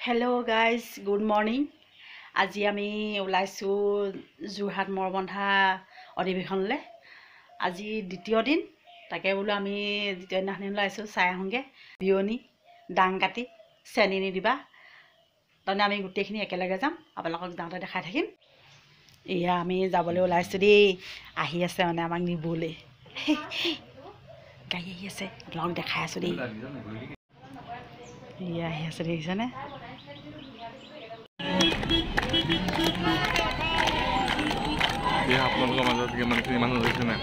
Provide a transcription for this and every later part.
Hello guys, good morning. আজি আমি ওলাইছো যোৰহাট মৰবন্ধা অধিৱেশনলৈ। আজি দ্বিতীয় দিন, তাকে বোলো আমি দ্বিতীয় দিনাখন ওলাইছো চাই আহোঁগে। বিয়নি ডাং কাটি চেনি নিদিবা, তাৰমানে আমি গোটেইখিনি একেলগে যাম, আপোনালোকক যাওঁতে দেখাই থাকিম। এয়া আমি যাবলৈ ওলাইছো দেই, আহি আছে মানে আমাক নিবলৈ। গাড়ী আহি আছে, আপোনালোকক দেখাই আছো দেই। এয়া আহি আছে দেখিছেনে? আপোনালোকৰ মাজত কিমানখিনি মানুহ হৈছে নে?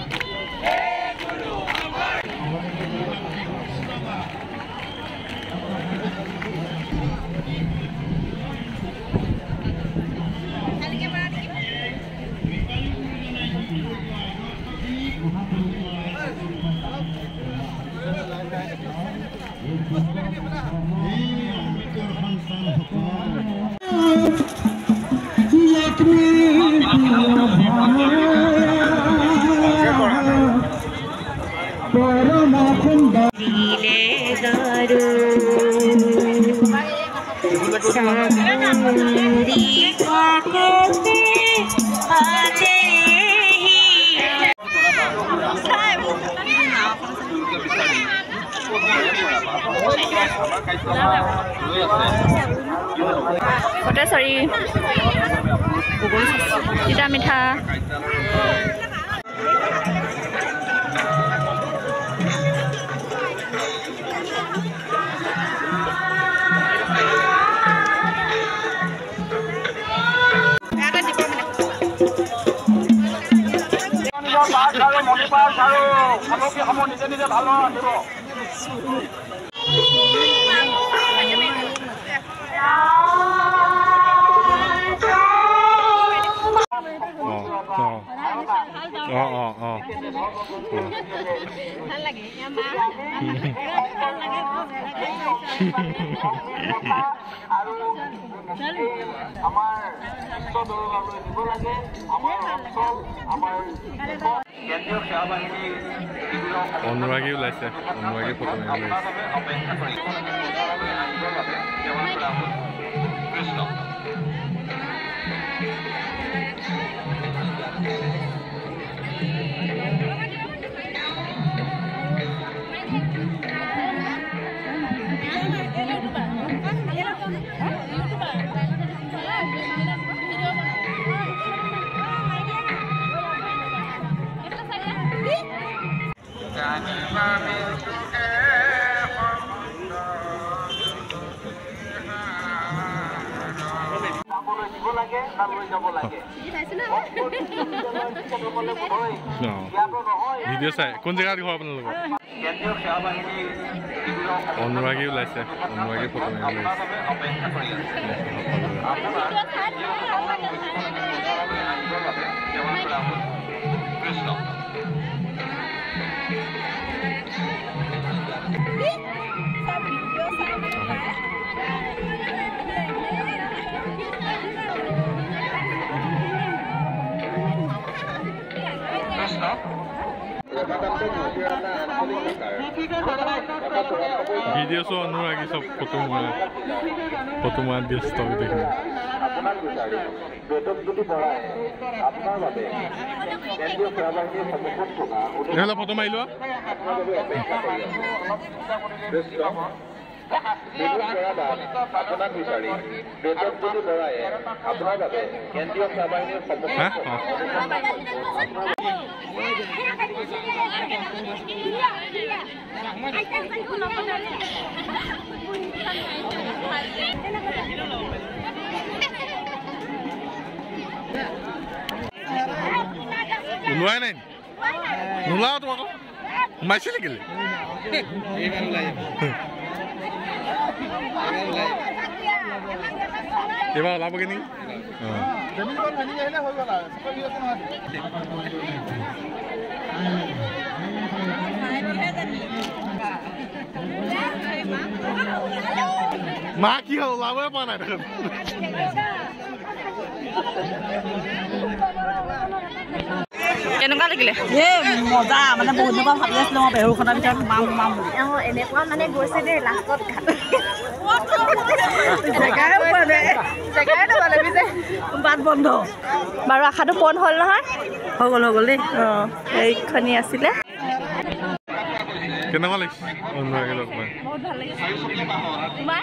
Sorry, kita minta. অনুৰাগী ওলাইছে, অনুৰাগী ফটো ভিডিঅ' চাই কোন জেগাত ঘৰ আপোনালোকৰ? অনুৰাগী ওলাইছে, অনুৰাগী ফটো ভিডিঅ' চোৱা অনুৰাগী চব ফটো মাৰা ব্যস্ত দেখি ফটো মাৰি লোৱা। ওলোৱাই নাই, নোলাও তোমাক সোমাইছিলে কেলে? এইবাৰ ওলাবগৈ নেকি? মা কি হ'ল, ওলাবই পৰা নাই দেখোন। কেনেকুৱা লাগিলে? মজা মানে বহুত দিনৰ পৰা ভাবি আছিলো মই বেহুৰখনৰ ভিতৰত সোমাম বুলি। এনেকুৱা মানে গৈছে দেই লাষ্টত বাট বন্ধ বাৰু আশাটো পূৰণ হ'ল নহয় হৈ গ'ল দেই অঁ এইখনি আছিলে কেনেকুৱা লাগিছে অনুৰাগে লগ পাই বহুত ভাল লাগিছে তোমাৰ